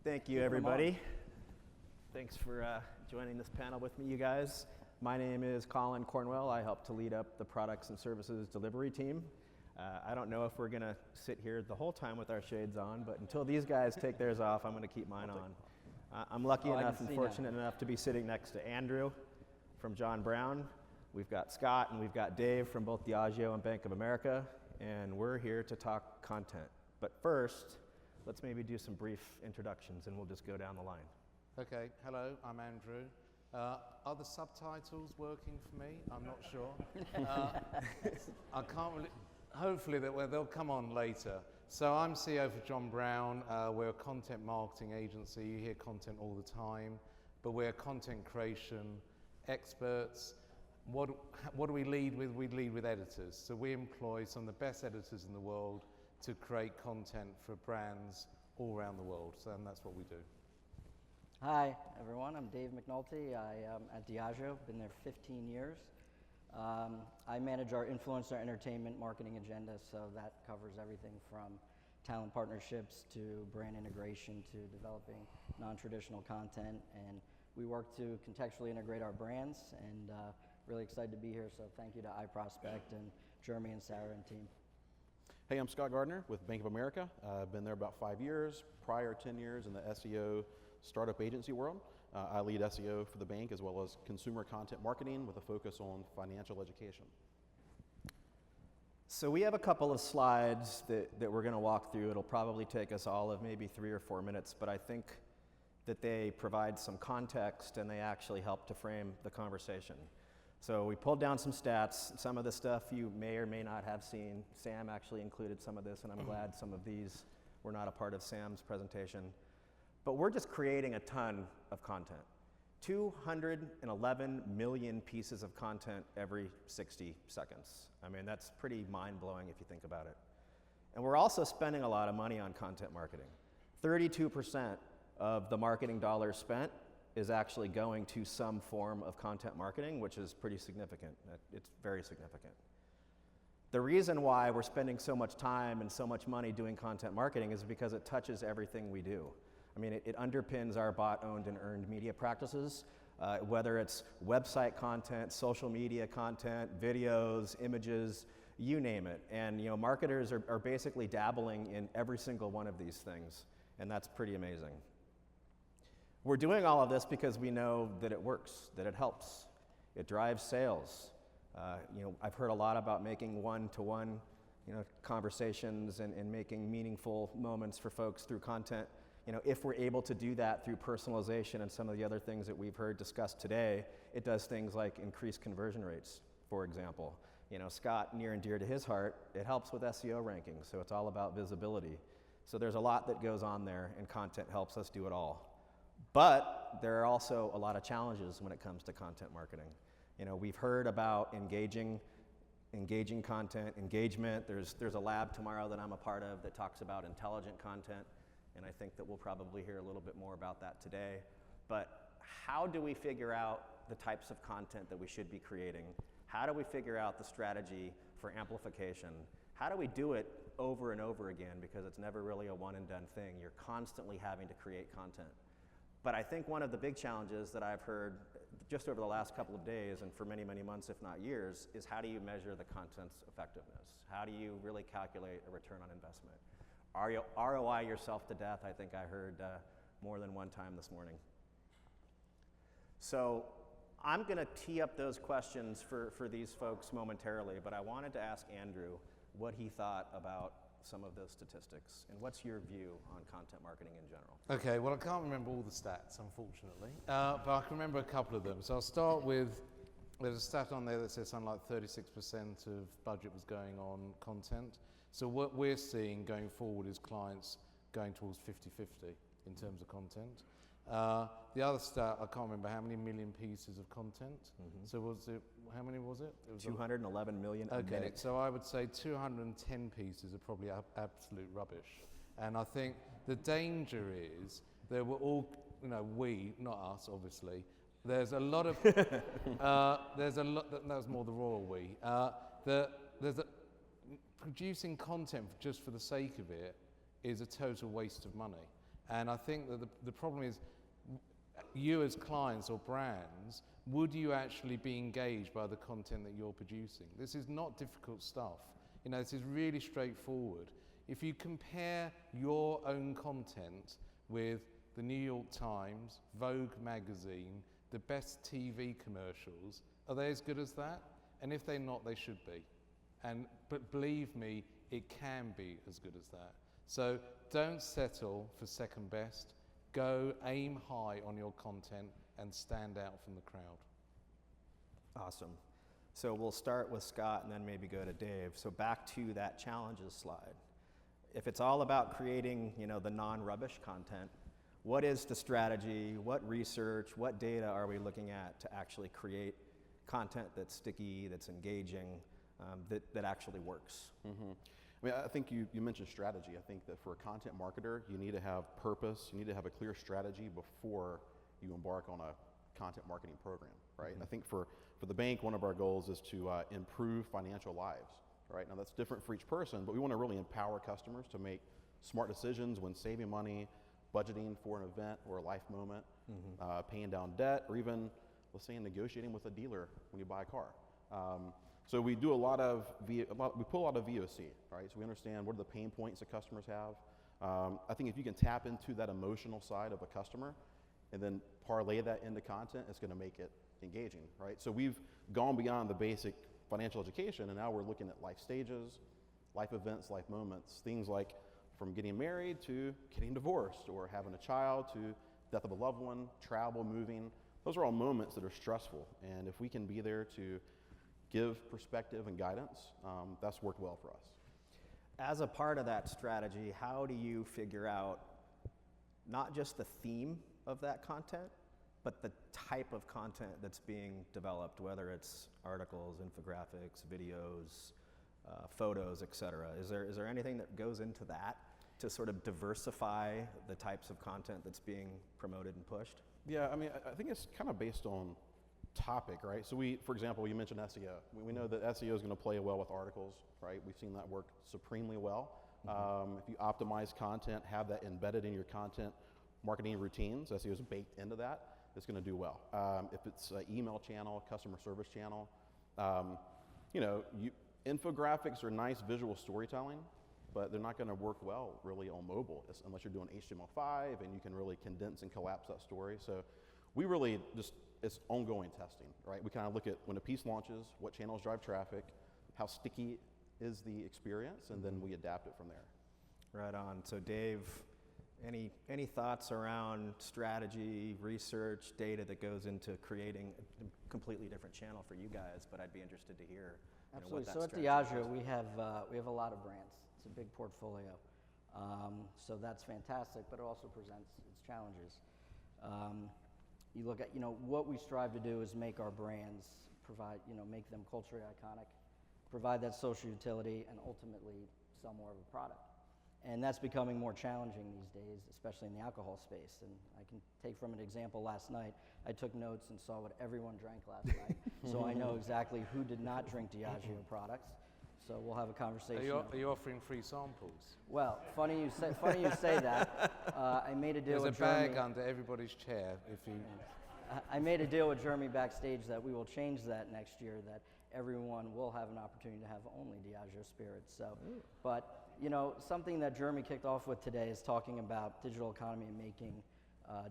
Thank you, everybody. Thanks for joining this panel with me, you guys. My name is Collin Cornwell. I help to lead up the products and services delivery team. I don't know if we're going to sit here the whole time with our shades on, but until these guys take theirs off, I'm going to keep mine on. I'm lucky enough and fortunate enough to be sitting next to Andrew from John Brown. We've got Scott and we've got Dave from both Diageo and Bank of America, and we're here to talk content. But first, let's maybe do some brief introductions and we'll just go down the line. Okay, hello, I'm Andrew. Are the subtitles working for me? I'm not sure. I can't really, hopefully they'll come on later. So I'm CEO for John Brown. We're a content marketing agency. You hear content all the time, but we're content creation experts. What do we lead with? We lead with editors. So we employ some of the best editors in the world to create content for brands all around the world. So that's what we do. Hi, everyone. I'm Dave McNulty. I am at Diageo. Been there 15 years. I manage our influencer entertainment marketing agenda, so that covers everything from talent partnerships to brand integration to developing non-traditional content. And we work to contextually integrate our brands, and really excited to be here. So thank you to iProspect and Jeremy and Sarah and team. Hey, I'm Scott Gardner with Bank of America. I've been there about 5 years, prior 10 years in the SEO startup agency world. I lead SEO for the bank as well as consumer content marketing with a focus on financial education. So we have a couple of slides that we're going to walk through. It'll probably take us all of maybe 3 or 4 minutes, but I think that they provide some context and they actually help to frame the conversation. So we pulled down some stats. Some of the stuff you may or may not have seen. Sam actually included some of this, and I'm glad some of these were not a part of Sam's presentation. But we're just creating a ton of content. 211 million pieces of content every 60 seconds. I mean, that's pretty mind-blowing if you think about it. And we're also spending a lot of money on content marketing. 32% of the marketing dollars spent is actually going to some form of content marketing, which is pretty significant. It's very significant. The reason why we're spending so much time and so much money doing content marketing is because it touches everything we do. I mean, it underpins our bot-owned and earned media practices, whether it's website content, social media content, videos, images, you name it. And marketers are basically dabbling in every single one of these things, and that's pretty amazing. We're doing all of this because we know that it works, that it helps. It drives sales. I've heard a lot about making one-to-one conversations and making meaningful moments for folks through content. If we're able to do that through personalization and some of the other things that we've heard discussed today, it does things like increase conversion rates, for example. Scott, near and dear to his heart, it helps with SEO rankings, so it's all about visibility. So there's a lot that goes on there, and content helps us do it all. But there are also a lot of challenges when it comes to content marketing. We've heard about engaging content, engagement. There's a lab tomorrow that I'm a part of that talks about intelligent content, and I think that we'll probably hear a little bit more about that today. But how do we figure out the types of content that we should be creating? How do we figure out the strategy for amplification? How do we do it over and over again? Because it's never really a one and done thing. You're constantly having to create content. But I think one of the big challenges that I've heard just over the last couple of days and for many, many months, if not years, is how do you measure the content's effectiveness? How do you really calculate a return on investment? ROI yourself to death, I think I heard more than one time this morning. So I'm going to tee up those questions for these folks momentarily, but I wanted to ask Andrew what he thought about some of those statistics, and what's your view on content marketing in general? Okay, well I can't remember all the stats, unfortunately, but I can remember a couple of them. So I'll start with, there's a stat on there that says something like 36% of budget was going on content. So what we're seeing going forward is clients going towards 50-50 in terms of content. The other stat, I can't remember how many million pieces of content. Mm-hmm. So was it, how many was it? It was 211 million a minute. Okay, so I would say 210 pieces are probably absolute rubbish. And I think the danger is that we're all, we, not us, obviously. There's a lot of, that was more the royal we. Producing content just for the sake of it is a total waste of money. And I think that the problem is, you as clients or brands, would you actually be engaged by the content that you're producing? This is not difficult stuff. You know, this is really straightforward. If you compare your own content with the New York Times, Vogue magazine, the best TV commercials, are they as good as that? And if they're not, they should be. But believe me, it can be as good as that. So don't settle for second best. Go aim high on your content and stand out from the crowd. Awesome. So we'll start with Scott and then maybe go to Dave. So back to that challenges slide. If it's all about creating, you know, the non-rubbish content, what is the strategy? What research? What data are we looking at to actually create content that's sticky, that's engaging, that actually works? Mm-hmm. I mean, I think you mentioned strategy. I think that for a content marketer, you need to have purpose. You need to have a clear strategy before you embark on a content marketing program, right? Mm-hmm. I think for the bank, one of our goals is to improve financial lives, right? Now that's different for each person, but we want to really empower customers to make smart decisions when saving money, budgeting for an event or a life moment, paying down debt, or even, let's say, negotiating with a dealer when you buy a car. So we do we pull a lot of VOC, right? So we understand what are the pain points that customers have. I think if you can tap into that emotional side of a customer and then parlay that into content, it's going to make it engaging, right? So we've gone beyond the basic financial education, and now we're looking at life stages, life events, life moments, things like from getting married to getting divorced, or having a child to death of a loved one, travel, moving. Those are all moments that are stressful, and if we can be there to give perspective and guidance, that's worked well for us. As a part of that strategy, how do you figure out not just the theme of that content, but the type of content that's being developed, whether it's articles, infographics, videos, photos, et cetera? Is there anything that goes into that to sort of diversify the types of content that's being promoted and pushed? Yeah, I mean, I think it's kind of based on topic, right? So for example, you mentioned SEO. We know that SEO is going to play well with articles, right? We've seen that work supremely well. If you optimize content, have that embedded in your content marketing routines, SEO is baked into that, it's going to do well. If it's an email channel, customer service channel, infographics are nice visual storytelling, but they're not going to work well really on mobile unless you're doing HTML5 and you can really condense and collapse that story. So we really it's ongoing testing, right? We kind of look at when a piece launches, what channels drive traffic, how sticky is the experience, and then we adapt it from there. Right on. So Dave, any thoughts around strategy, research, data that goes into creating a completely different channel for you guys? But I'd be interested to hear. Absolutely. What that So at strategy Diageo, is. we have a lot of brands. It's a big portfolio. So that's fantastic, but it also presents its challenges. You look at, what we strive to do is make our brands make them culturally iconic, provide that social utility, and ultimately sell more of a product. And that's becoming more challenging these days, especially in the alcohol space. And I can take from an example last night. I took notes and saw what everyone drank last night. So I know exactly who did not drink Diageo products. So we'll have a conversation. Are you offering free samples? Well, funny you say that. I made a deal There's with a bag Jeremy. under everybody's chair if you... I made a deal with Jeremy backstage that we will change that next year, that everyone will have an opportunity to have only Diageo spirits. So, but something that Jeremy kicked off with today is talking about digital economy and making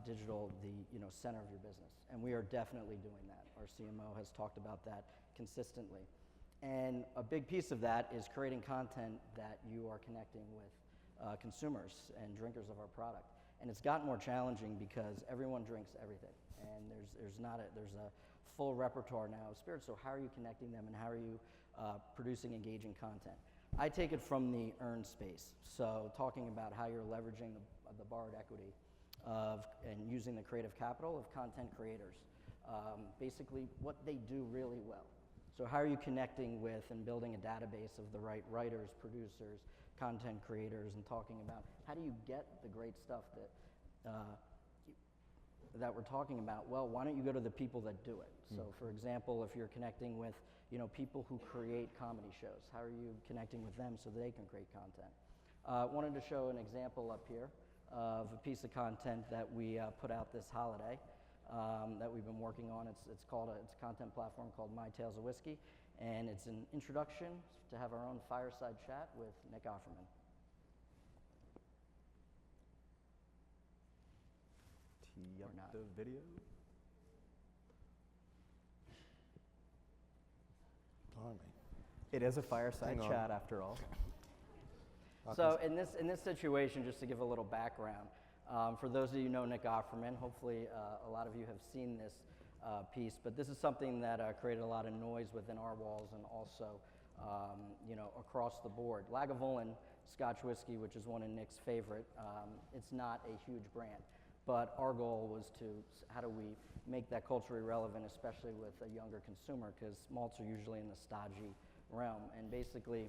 digital the center of your business, and we are definitely doing that. Our CMO has talked about that consistently, and a big piece of that is creating content that you are connecting with consumers and drinkers of our product. And it's gotten more challenging because everyone drinks everything, and there's a full repertoire now of spirits. So how are you connecting them, and how are you producing engaging content? I take it from the earned space. So talking about how you're leveraging the borrowed equity and using the creative capital of content creators, basically what they do really well. So how are you connecting with and building a database of the right writers, producers, content creators, and talking about how do you get the great stuff that we're talking about? Well, why don't you go to the people that do it? So for example, if you're connecting with people who create comedy shows, how are you connecting with them so they can create content? Wanted to show an example up here of a piece of content that we put out this holiday that we've been working on. It's a content platform called My Tales of Whiskey, and it's an introduction to have our own fireside chat with Nick Offerman. Tee up Or not. the video. Blimey. It is a fireside Hang on. chat after all. So in this situation, just to give a little background, for those of you who know Nick Offerman, hopefully a lot of you have seen this piece, but this is something that created a lot of noise within our walls and also across the board. Lagavulin Scotch whiskey, which is one of Nick's favorite, it's not a huge brand, but our goal was how do we make that culturally relevant, especially with a younger consumer, because malts are usually in the stodgy realm, and basically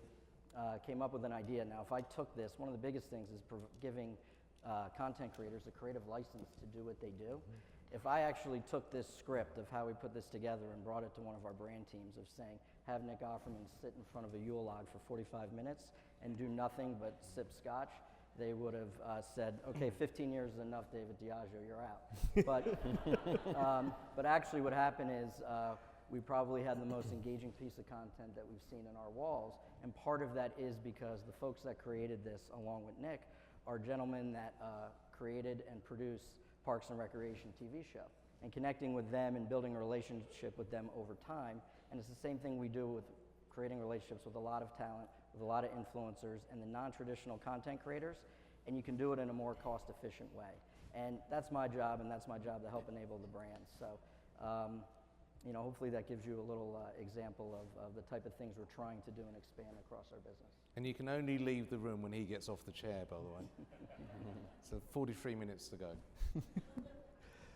came up with an idea. Now, if I took this, one of the biggest things is giving content creators a creative license to do what they do. If I actually took this script of how we put this together and brought it to one of our brand teams of saying, have Nick Offerman sit in front of a Yule log for 45 minutes and do nothing but sip scotch, they would have said, okay, 15 years is enough, David Diageo, you're out. But actually what happened is we probably had the most engaging piece of content that we've seen in our walls, and part of that is because the folks that created this along with Nick are gentlemen that created and produced Parks and Recreation TV show, and connecting with them and building a relationship with them over time. And it's the same thing we do with creating relationships with a lot of talent, with a lot of influencers and the non-traditional content creators, and you can do it in a more cost-efficient way. And that's my job, and that's my job to help enable the brand. So, hopefully that gives you a little example of the type of things we're trying to do and expand across our business. And you can only leave the room when he gets off the chair, by the way. So 43 minutes to go.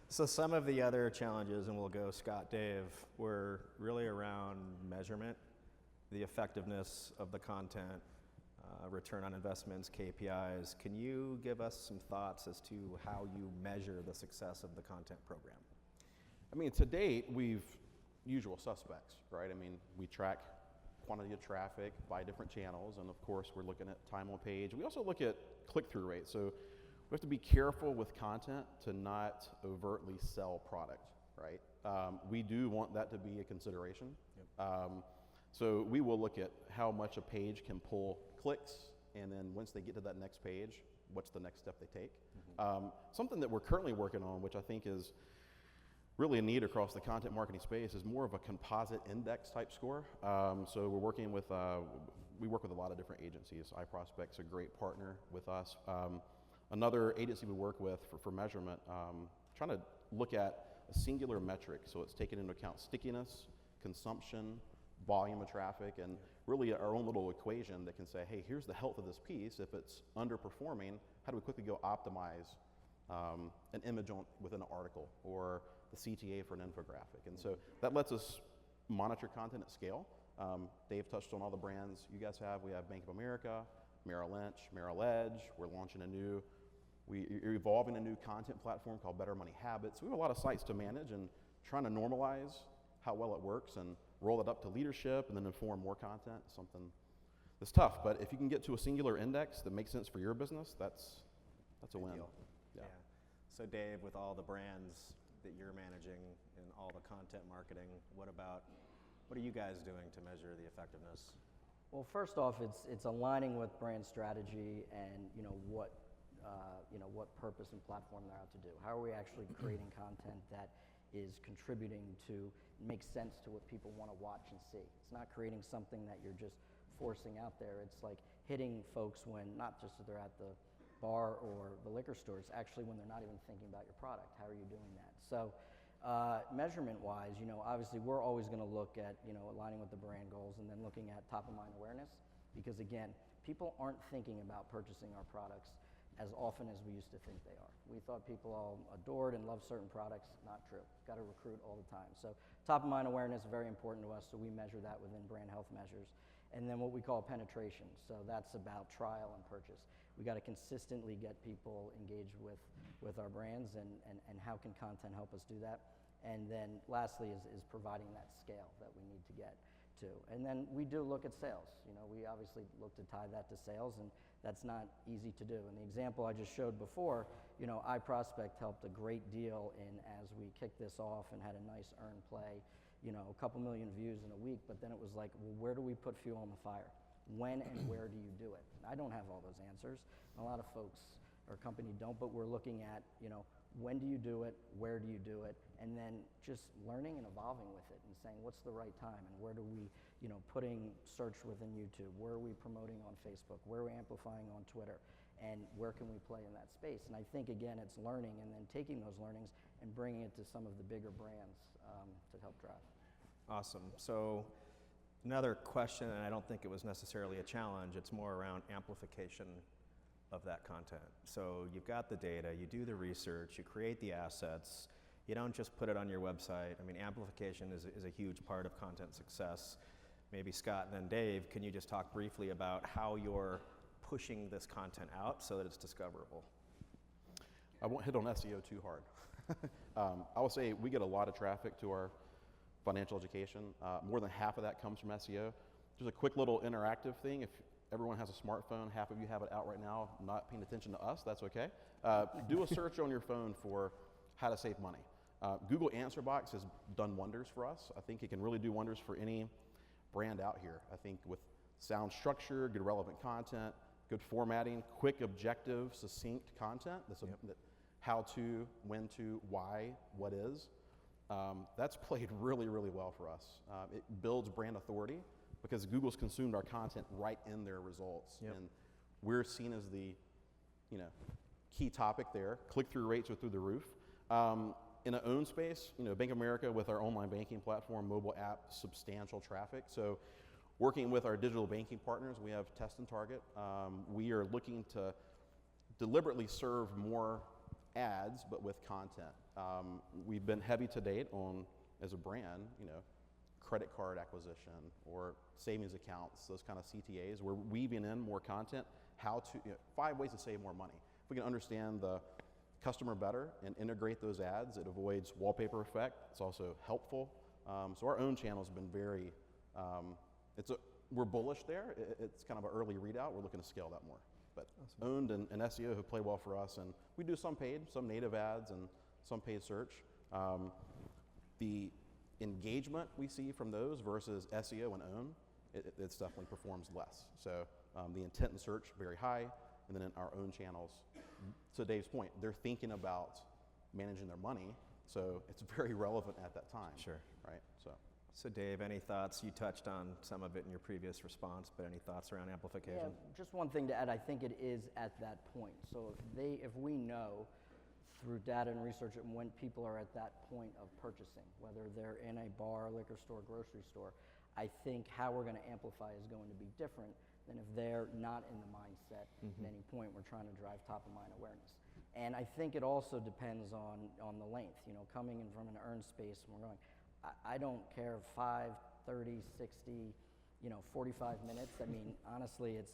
So some of the other challenges, and we'll go Scott, Dave, were really around measurement, the effectiveness of the content, return on investments, KPIs. Can you give us some thoughts as to how you measure the success of the content program? I mean, to date, we've usual suspects, right? I mean, we track quantity of traffic by different channels, and of course, we're looking at time on page. We also look at click-through rate. So we have to be careful with content to not overtly sell product, right? We do want that to be a consideration. Yep. So we will look at how much a page can pull clicks, and then once they get to that next page, what's the next step they take? Mm-hmm. Something that we're currently working on, which I think is really a need across the content marketing space, is more of a composite index type score. So we're working with, we work with a lot of different agencies. iProspect's a great partner with us. Another agency we work with for measurement, trying to look at a singular metric, so it's taking into account stickiness, consumption, volume of traffic, and really our own little equation that can say, hey, here's the health of this piece. If it's underperforming, how do we quickly go optimize an image within an article, or the CTA for an infographic? And so that lets us monitor content at scale. Dave touched on all the brands you guys have. We have Bank of America, Merrill Lynch, Merrill Edge. We're launching we're evolving a new content platform called Better Money Habits. We have a lot of sites to manage, and trying to normalize how well it works and roll it up to leadership and then inform more content, something that's tough. But if you can get to a singular index that makes sense for your business, that's a win. Yeah. So Dave, with all the brands that you're managing and all the content marketing, what are you guys doing to measure the effectiveness? Well, first off, it's aligning with brand strategy and what purpose and platform they're out to do. How are we actually creating content that is contributing to make sense to what people want to watch and see? It's not creating something that you're just forcing out there. It's like hitting folks when not just that they're at the bar or the liquor store, it's actually when they're not even thinking about your product. How are you doing that? So measurement-wise, obviously we're always going to look at, aligning with the brand goals and then looking at top-of-mind awareness, because again, people aren't thinking about purchasing our products as often as we used to think they are. We thought people all adored and loved certain products. Not true. Got to recruit all the time. So top-of-mind awareness is very important to us, so we measure that within brand health measures. And then what we call penetration. So that's about trial and purchase. We got to consistently get people engaged with our brands, and how can content help us do that? And then lastly is providing that scale that we need to get to. And then we do look at sales. We obviously look to tie that to sales, and that's not easy to do. And the example I just showed before, you know, iProspect helped a great deal in as we kicked this off and had a nice earn play, you know, a couple million views in a week, but then it was like, well, where do we put fuel on the fire? When and where do you do it? And I don't have all those answers. And a lot of folks or company don't, but we're looking at, you know, when do you do it, where do you do it, and then just learning and evolving with it and saying what's the right time and where do we, you know, putting search within YouTube, where are we promoting on Facebook, where are we amplifying on Twitter, and where can we play in that space? And I think, again, it's learning and then taking those learnings and bringing it to some of the bigger brands to help drive. Awesome. So another question, and I don't think it was necessarily a challenge, it's more around amplification of that content. So you've got the data, you do the research, you create the assets, you don't just put it on your website. I mean, amplification is a huge part of content success. Maybe Scott and then Dave, can you just talk briefly about how you're pushing this content out so that it's discoverable? I won't hit on SEO too hard. I will say we get a lot of traffic to our financial education. More than half of that comes from SEO. Just a quick little interactive thing. If everyone has a smartphone, half of you have it out right now, not paying attention to us, that's okay. Do a search on your phone for how to save money. Google Answer Box has done wonders for us. I think it can really do wonders for any brand out here. I think with sound structure, good relevant content, good formatting, quick, objective, succinct content, that how to, when to, why, what is, that's played really, really well for us. It builds brand authority because Google's consumed our content right in their results. Yep. And we're seen as the, you know, key topic there. Click-through rates are through the roof. In an own space, you know, Bank of America with our online banking platform, mobile app, substantial traffic. So working with our digital banking partners, we have Test and Target. We are looking to deliberately serve more ads, but with content. We've been heavy to date on, as a brand, you know, credit card acquisition or savings accounts, those kind of CTAs. We're weaving in more content, how to, you know, 5 ways to save more money. If we can understand the customer better and integrate those ads, it avoids wallpaper effect. It's also helpful. So our own channel has been very, we're bullish there. It's kind of an early readout. We're looking to scale that more. But awesome. Owned and SEO have played well for us, and we do some paid, some native ads, and some paid search. The engagement we see from those versus SEO and own, it's definitely performs less. So the intent and search very high, and then in our own channels, to Dave's point, they're thinking about managing their money, so it's very relevant at that time. Sure. Right. So Dave, any thoughts? You touched on some of it in your previous response, but any thoughts around amplification? Yeah, just one thing to add, I think it is at that point. So if we know through data and research and when people are at that point of purchasing, whether they're in a bar, liquor store, grocery store, I think how we're going to amplify is going to be different than if they're not in the mindset at any point we're trying to drive top of mind awareness. And I think it also depends on the length. You know, coming in from an earned space, and we're going, I don't care 5, 30, 60, 45 minutes. I mean, honestly, it's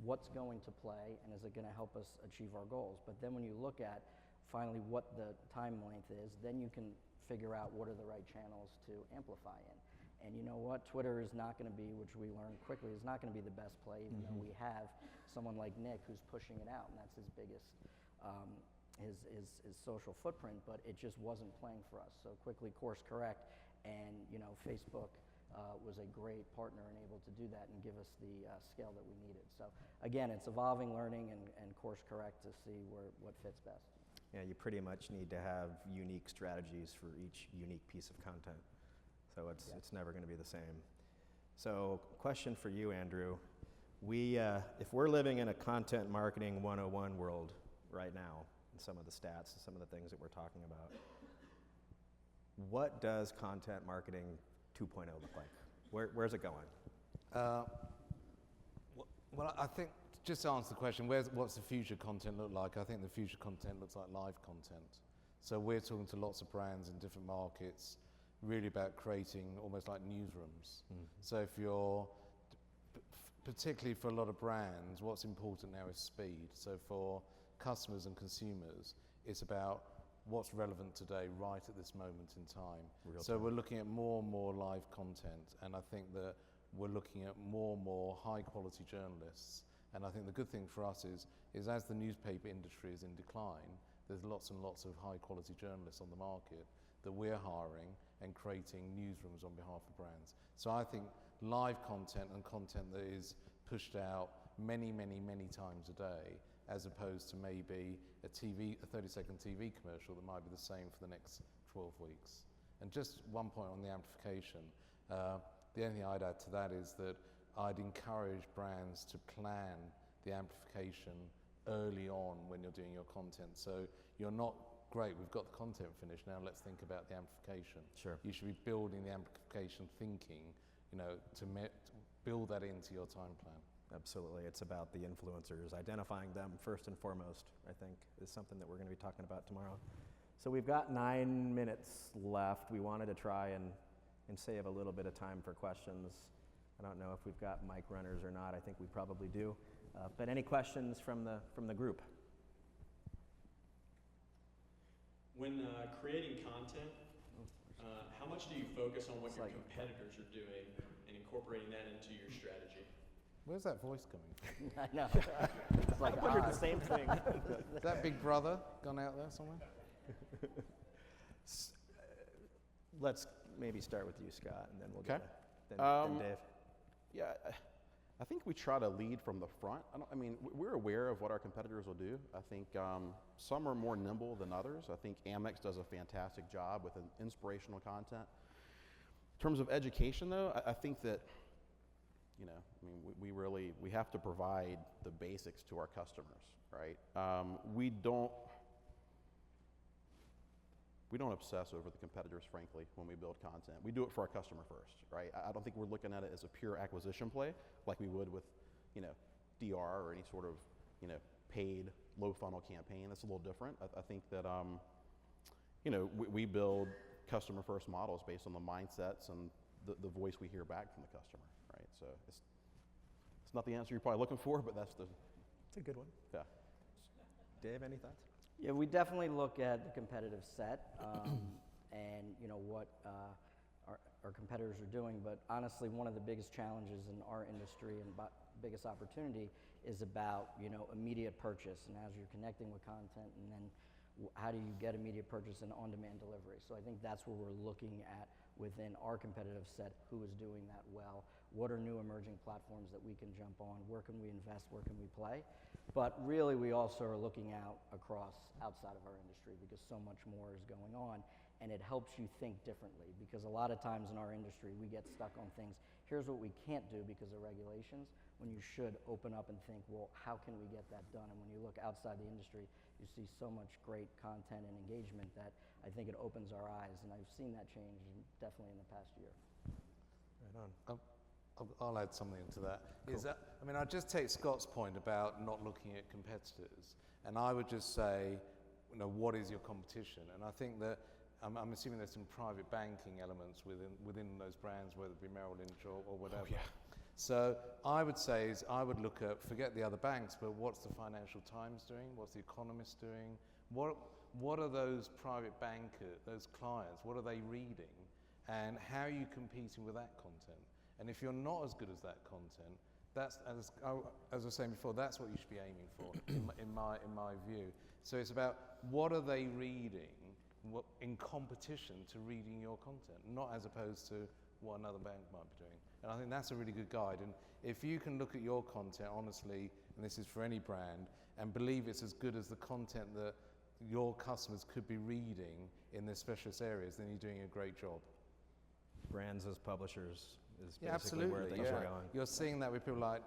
what's going to play and is it going to help us achieve our goals. But then when you look at finally what the time length is, then you can figure out what are the right channels to amplify in. And you know what? Twitter is not going to be, which we learned quickly, is not going to be the best play, even though we have someone like Nick who's pushing it out, and that's his biggest, his social footprint, but it just wasn't playing for us. So quickly course correct, and Facebook was a great partner and able to do that and give us the scale that we needed. So again, it's evolving, learning, and course correct to see what fits best. Yeah, you pretty much need to have unique strategies for each unique piece of content. So it's never going to be the same. So question for you, Andrew. If we're living in a content marketing 101 world right now, and some of the stats and some of the things that we're talking about, what does content marketing 2.0 look like? Where's it going? Well, I think, just to answer the question, what's the future content look like? I think the future content looks like live content. So we're talking to lots of brands in different markets, really about creating almost like newsrooms. So if you're, particularly for a lot of brands, what's important now is speed. So for customers and consumers, it's about what's relevant today, right at this moment in time. So we're looking at more and more live content, and I think that we're looking at more and more high quality journalists And I think the good thing for us is as the newspaper industry is in decline, there's lots and lots of high quality journalists on the market that we're hiring and creating newsrooms on behalf of brands. So I think live content and content that is pushed out many times a day, as opposed to maybe a 30-second TV commercial that might be the same for the next 12 weeks. And just one point on the amplification, the only thing I'd add to that is that I'd encourage brands to plan the amplification early on when you're doing your content. So you're not, great, we've got the content finished, now let's think about the amplification. Sure. You should be building the amplification thinking, to build that into your time plan. Absolutely. It's about the influencers. Identifying them first and foremost, I think, is something that we're going to be talking about tomorrow. So we've got 9 minutes left. We wanted to try and save a little bit of time for questions. I don't know if we've got mic runners or not. I think we probably do. But any questions from the group? When creating content, how much do you focus on what your competitors are doing and incorporating that into your strategy? Where's that voice coming from? I know. It's like, I wondered the same thing. Is that Big Brother gone out there somewhere? Let's maybe start with you, Scott, and then we'll Okay. go to then Dave. Yeah, I think we try to lead from the front. We're aware of what our competitors will do. I think some are more nimble than others. I think Amex does a fantastic job with inspirational content. In terms of education, though, I think that we have to provide the basics to our customers, right? We don't obsess over the competitors, frankly, when we build content. We do it for our customer first, right? I don't think we're looking at it as a pure acquisition play like we would with, DR or any sort of, paid low funnel campaign. That's a little different. I think that, we build customer first models based on the mindsets and the voice we hear back from the customer, right? So it's not the answer you're probably looking for, but that's It's a good one. yeah. Dave, any thoughts? Yeah, we definitely look at the competitive set and what our competitors are doing. But honestly, one of the biggest challenges in our industry and biggest opportunity is about immediate purchase, and as you're connecting with content, and then how do you get immediate purchase and on-demand delivery? So I think that's where we're looking at within our competitive set. Who is doing that well? What are new emerging platforms that we can jump on? Where can we invest? Where can we play? But really, we also are looking outside of our industry, because so much more is going on, and it helps you think differently. Because a lot of times in our industry, we get stuck on things. Here's what we can't do because of regulations, when you should open up and think, well, how can we get that done? And when you look outside the industry, you see so much great content and engagement that I think it opens our eyes, and I've seen that change definitely in the past year. Right on. I'll add something to that. Cool. I'd just take Scott's point about not looking at competitors, and I would just say, what is your competition? And I think that I'm assuming there's some private banking elements within those brands, whether it be Merrill Lynch or whatever. Oh, yeah. So I would say I would look at, forget the other banks, but what's the Financial Times doing? What's the Economist doing? What are those private bankers, those clients, what are they reading? And how are you competing with that content? And if you're not as good as that content, that's, as I was saying before, that's what you should be aiming for, in my view. So it's about what are they reading in competition to reading your content, not as opposed to what another bank might be doing. And I think that's a really good guide. And if you can look at your content honestly, and this is for any brand, and believe it's as good as the content that your customers could be reading in their specialist areas, then you're doing a great job. Brands as publishers is basically absolutely, where things are going. You're seeing that with people like,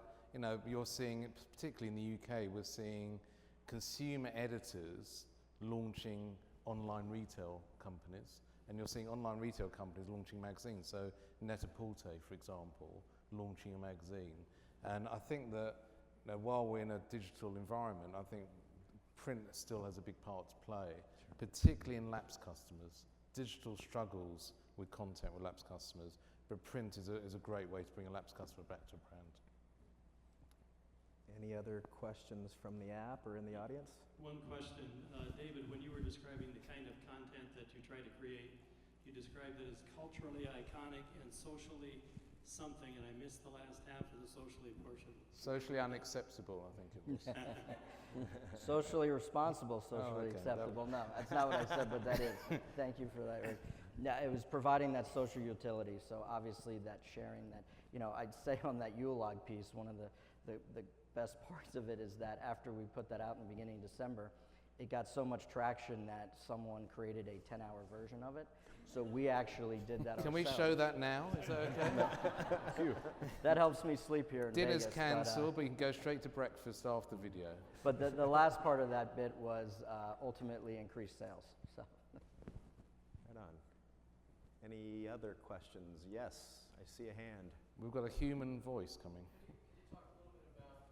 you're seeing, particularly in the UK, we're seeing consumer editors launching online retail companies, and you're seeing online retail companies launching magazines. So Net-a-Porter, for example, launching a magazine. And I think that while we're in a digital environment, I think print still has a big part to play, particularly in lapsed customers. Digital struggles with content with lapsed customers, but print is a great way to bring a lapsed customer back to a brand. Any other questions from the app or in the audience? One question, David, when you were describing the kind of content that you try to create, you described it as culturally iconic and socially something, and I missed the last half of the socially portion. Socially unacceptable, I think it was. Socially responsible, socially okay. acceptable. No, that's not what I said, but that is. Thank you for that, Rick. Yeah, it was providing that social utility. So obviously that sharing that, I'd say on that Ulog piece, one of the best parts of it is that after we put that out in the beginning of December, it got so much traction that someone created a 10-hour version of it. So we actually did that Can ourselves. we show that now? Is that okay? That helps me sleep here in Dinner's Vegas. cancelled, but you can go straight to breakfast after video. But the last part of that bit was ultimately increased sales. So. Right on. Any other questions? Yes, I see a hand. We've got a human voice coming. Can you talk a little bit about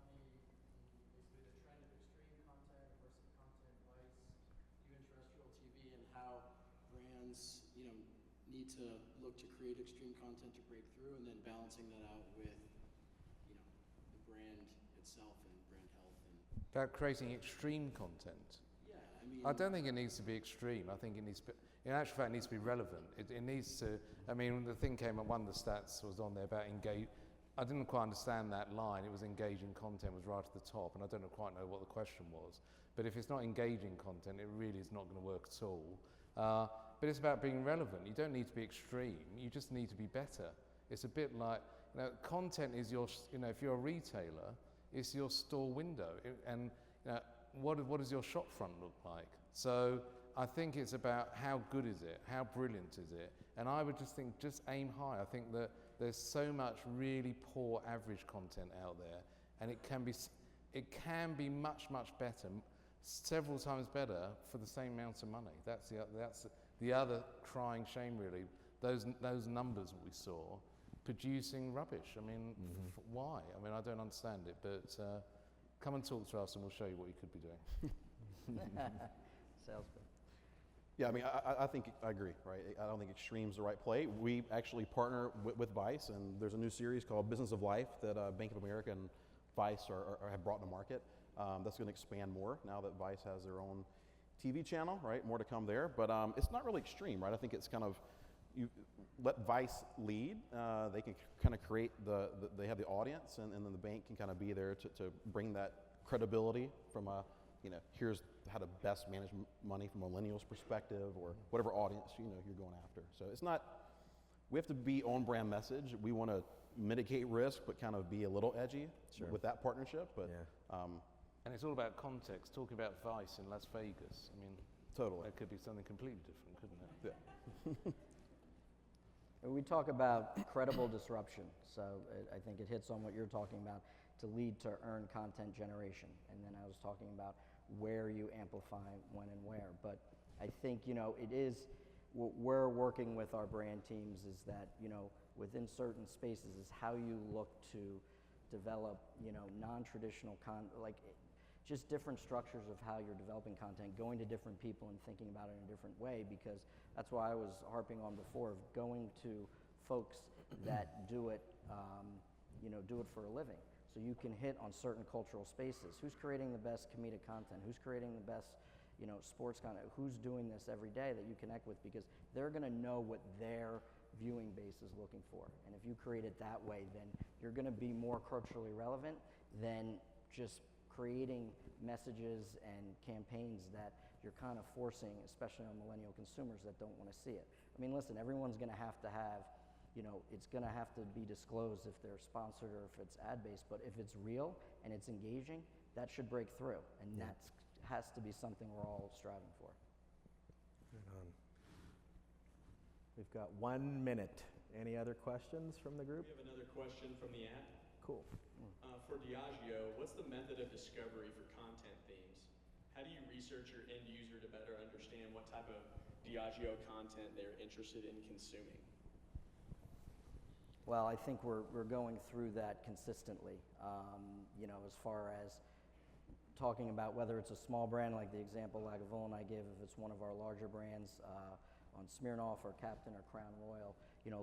basically the trend of extreme content versus content vice, even terrestrial TV, and how brands, need to look to create extreme content to break through, and then balancing that out with, the brand itself and brand health and. About creating extreme content. Yeah, I mean. I don't think it needs to be extreme. I think it needs to be, in actual fact, it needs to be relevant. It needs to, the thing came up, one of the stats was on there about engage. I didn't quite understand that line. It was engaging content was right at the top, and I don't quite know what the question was. But if it's not engaging content, it really is not going to work at all. But it's about being relevant. You don't need to be extreme. You just need to be better. It's a bit like, content is your, if you're a retailer, it's your store window. What does your shop front look like? So I think it's about how good is it, how brilliant is it, and I would just think, just aim high. I think that there's so much really poor average content out there, and it can be much, much better, several times better for the same amount of money. That's the other crying shame, really. Those numbers that we saw, producing rubbish. Why? I don't understand it, but come and talk to us and we'll show you what you could be doing. Sales pitch. Yeah, I think I agree, right? I don't think extreme's the right play. We actually partner with Vice, and there's a new series called Business of Life that Bank of America and Vice have brought to market. That's going to expand more now that Vice has their own TV channel, right? More to come there, but it's not really extreme, right? I think it's kind of, you let Vice lead. They can kind of create they have the audience, and then the bank can kind of be there to bring that credibility from a, here's how to best manage money from a millennials perspective, or whatever audience you're going after. So it's not, we have to be on brand message. We want to mitigate risk, but kind of be a little edgy with that partnership. But and it's all about context. Talking about Vice in Las Vegas, totally, it could be something completely different, couldn't it? Yeah. We talk about credible disruption, so I think it hits on what you're talking about, to lead to earn content generation. And then I was talking about where you amplify when and where. But I think, it is, what we're working with our brand teams is that, within certain spaces is how you look to develop, non-traditional just different structures of how you're developing content, going to different people and thinking about it in a different way, because that's why I was harping on before of going to folks that do it, do it for a living. So you can hit on certain cultural spaces. Who's creating the best comedic content? Who's creating the best, sports content? Who's doing this every day that you connect with? Because they're going to know what their viewing base is looking for. And if you create it that way, then you're going to be more culturally relevant than just creating messages and campaigns that you're kind of forcing, especially on millennial consumers that don't want to see it. Listen, everyone's going to have, it's going to have to be disclosed if they're sponsored or if it's ad-based, but if it's real and it's engaging, that should break through, and that has to be something we're all striving for. Right on. We've got 1 minute. Any other questions from the group? We have another question from the app. Cool. For Diageo, what's the method of discovery for content themes? How do you research your end user to better understand what type of Diageo content they're interested in consuming? Well, I think we're going through that consistently. As far as talking about whether it's a small brand like the example Lagavulin I gave, if it's one of our larger brands on Smirnoff or Captain or Crown Royal,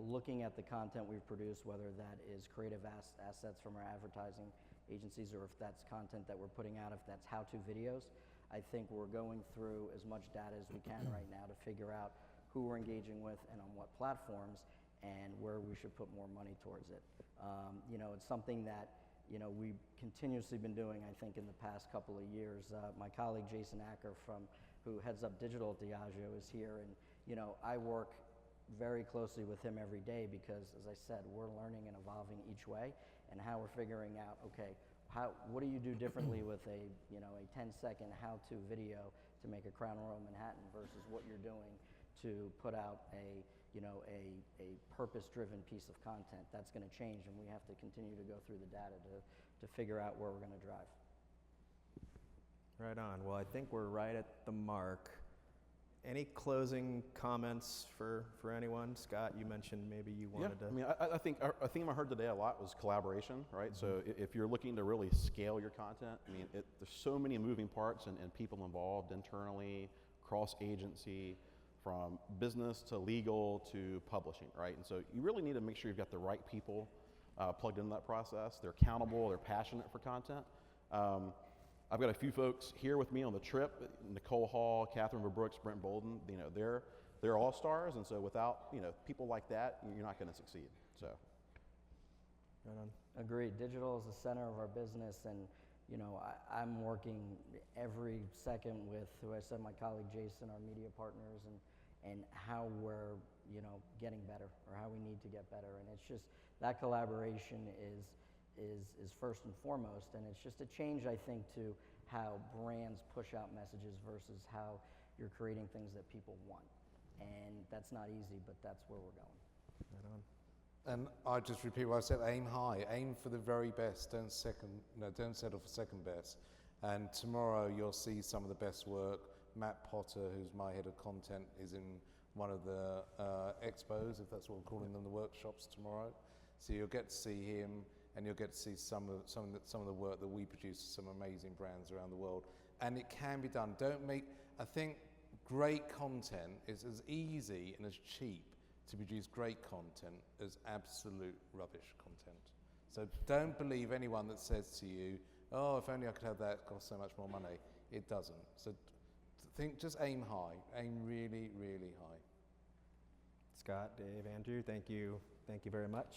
looking at the content we've produced, whether that is creative assets from our advertising agencies or if that's content that we're putting out, if that's how-to videos. I think we're going through as much data as we can right now to figure out who we're engaging with and on what platforms, and where we should put more money towards it. You know, it's something that, you know, we've continuously been doing, I think, in the past couple of years. My colleague Jason Acker, who heads up digital at Diageo, is here, and you know, I work very closely with him every day because, as I said, we're learning and evolving each way, and how we're figuring out, okay, what do you do differently with a 10-second how-to video to make a Crown Royal Manhattan versus what you're doing to put out a purpose-driven piece of content. That's going to change, and we have to continue to go through the data to figure out where we're going to drive. Right on. Well, I think we're right at the mark. Any closing comments for anyone? Scott, you mentioned maybe you wanted to. I mean, I think a theme I heard today a lot was collaboration, right? So if you're looking to really scale your content, I mean, there's so many moving parts and people involved internally, cross-agency, from business to legal to publishing, right? And so you really need to make sure you've got the right people plugged into that process. They're accountable, they're passionate for content. I've got a few folks here with me on the trip: Nicole Hall, Catherine Verbrooks, Brent Bolden. You know, they're all stars, and so without people like that, you're not going to succeed. So, Right on. Agreed. Digital is the center of our business, and you know, I'm working every second with, who I said, my colleague Jason, our media partners, and how we're getting better, or how we need to get better. And it's just that collaboration is first and foremost, and it's just a change, I think, to how brands push out messages versus how you're creating things that people want. And that's not easy, but that's where we're going. Right on. And I just repeat what I said: aim high, aim for the very best. Don't settle for second best. And tomorrow you'll see some of the best work. Matt Potter, who's my head of content, is in one of the expos, if that's what we're calling them, the workshops tomorrow. So you'll get to see him, and you'll get to see some of the work that we produce for some amazing brands around the world. And it can be done. I think great content is as easy and as cheap to produce great content as absolute rubbish content. So don't believe anyone that says to you, oh, if only I could have that, it costs so much more money. It doesn't. So just aim high, aim really, really high. Scott, Dave, Andrew, thank you very much.